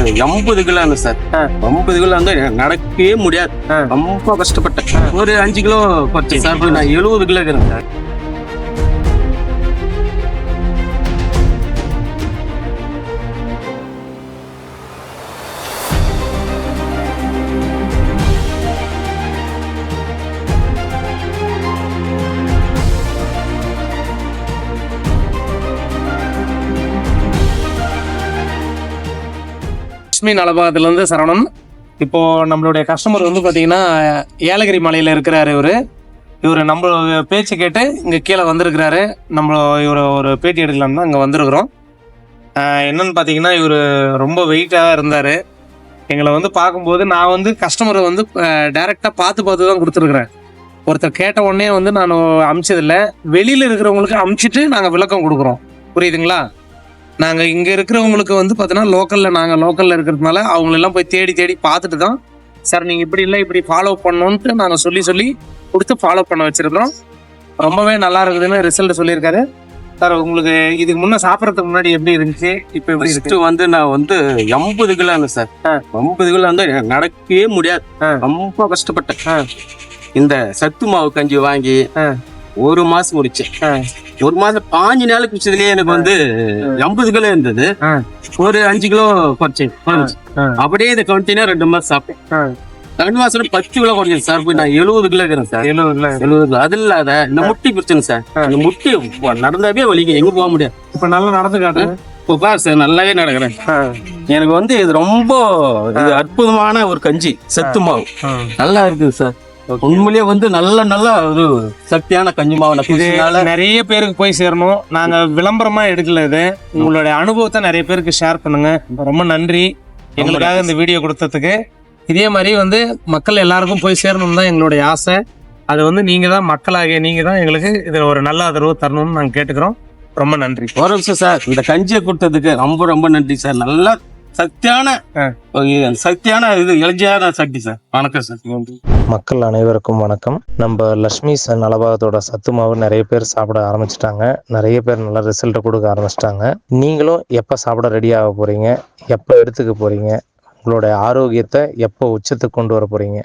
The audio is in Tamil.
80 கிலோன்னு சார். 80 கிலோ வந்து நடக்கவே முடியாது. ரொம்ப கஷ்டப்பட்டேன். ஒரு 5 கிலோ குறைச்சேன் சார். நான் 70 கிலோ இருக்கிறேன் சார். லட்சுமி நலபாகத்திலேருந்து சரவணன். இப்போ நம்மளுடைய கஸ்டமர் வந்து பார்த்தீங்கன்னா ஏலகிரி மலையில் இருக்கிறாரு. இவர் நம்ம பேச்சு கேட்டு இங்கே கீழே வந்திருக்கிறாரு. நம்ம இவர் ஒரு பேட்டி எடுக்கலாம் தான் இங்கே வந்திருக்கிறோம். என்னன்னு பார்த்தீங்கன்னா இவர் ரொம்ப வெயிட்டாக இருந்தார். எங்களை வந்து பார்க்கும்போது நான் வந்து கஸ்டமரை வந்து டைரெக்டாக பார்த்து தான் கொடுத்துருக்குறேன். ஒருத்தர் கேட்ட உடனே வந்து நான் அமிச்சதில்லை. வெளியில் இருக்கிறவங்களுக்கு அமிச்சிட்டு நாங்கள் விளக்கம் கொடுக்குறோம். புரியுதுங்களா? நாங்கள் இங்கே இருக்கிறவங்களுக்கு வந்து பார்த்தீங்கன்னா நாங்கள் லோக்கலில் இருக்கிறதுனால அவங்களெல்லாம் போய் தேடி பார்த்துட்டு தான் சார் நீங்கள் இப்படி இல்லை இப்படி ஃபாலோ பண்ணணுன்ட்டு நாங்கள் சொல்லி கொடுத்து ஃபாலோ பண்ண வச்சுருக்கிறோம். ரொம்பவே நல்லா இருக்குதுன்னு ரிசல்ட் சொல்லியிருக்காரு. சார் உங்களுக்கு இதுக்கு முன்னே சாப்பிட்றதுக்கு முன்னாடி எப்படி இருந்துச்சு, இப்போ எப்படி இருக்கு? வந்து நான் வந்து 80 கிலோன்னு சார். 80 கிலோ வந்து நடக்கவே முடியாது. ரொம்ப கஷ்டப்பட்டேன். இந்த சத்து மாவு கஞ்சி வாங்கி 1 மாசம் முடிச்சேன். 1 மாசம் 5 நாள் குடிச்சதுலயே எனக்கு வந்து 80 கிலோ இருந்தது. ஒரு 5 கிலோ குறைச்சேன். அப்படியே இதை கண்டினியூ 2 மாசம் சாப்பிட்டேன். 2 மாசம் 10 கிலோ குறைச்சேன் சார். போய் நான் 70 கிலோ இருக்கிறேன் சார். 70 கிலோ. அது இல்லாத இந்த முட்டி பிரச்சனை சார். இந்த முட்டி நடந்தாவே வலிக்கும், எங்க போக முடியாது. இப்ப நல்லா நடந்து காட்டுறேன். இப்போ பாரு சார், நல்லாவே நடக்கிறேன். எனக்கு வந்து இது ரொம்ப அற்புதமான ஒரு கஞ்சி, சத்து மாவு நல்லா இருக்குது சார். உண்மையிலேயே வந்து நல்ல ஒரு சக்தியான கஞ்சி மாவு. நிறைய பேருக்கு போய் சேரணும். நாங்க விளம்பரமா எடுக்கல. இது உங்களுடைய அனுபவத்தை நிறைய பேருக்கு ஷேர் பண்ணுங்க. ரொம்ப நன்றி எங்களுக்காக இந்த வீடியோ கொடுத்ததுக்கு. இதே மாதிரி வந்து மக்கள் எல்லாருக்கும் போய் சேரணும் தான் எங்களுடைய ஆசை. அது வந்து நீங்க தான் மக்களாகிய நீங்க தான் எங்களுக்கு இதுல ஒரு நல்ல ஆதரவு தரணும்னு நாங்க கேட்டுக்கிறோம். ரொம்ப நன்றி. ஒரு நிமிஷம் சார், இந்த கஞ்சியை கொடுத்ததுக்கு ரொம்ப நன்றி சார். நல்லா சக்தியான இது இளைஞரான சக்தி சார். வணக்கம் சார். மக்கள் அனைவருக்கும் வணக்கம். நம்ம லட்சுமி நலபாகத்தோட சத்து மாவு நிறைய பேர் சாப்பிட ஆரம்பிச்சிட்டாங்க. நிறைய பேர் நல்ல ரிசல்ட் கொடுக்க ஆரம்பிச்சிட்டாங்க. நீங்களும் எப்போ சாப்பிட ரெடி ஆக போறீங்க, எப்போ எடுத்துக்க போறீங்க, உங்களுடைய ஆரோக்கியத்தை எப்போ உச்சத்துக்கு கொண்டு வர போறீங்க,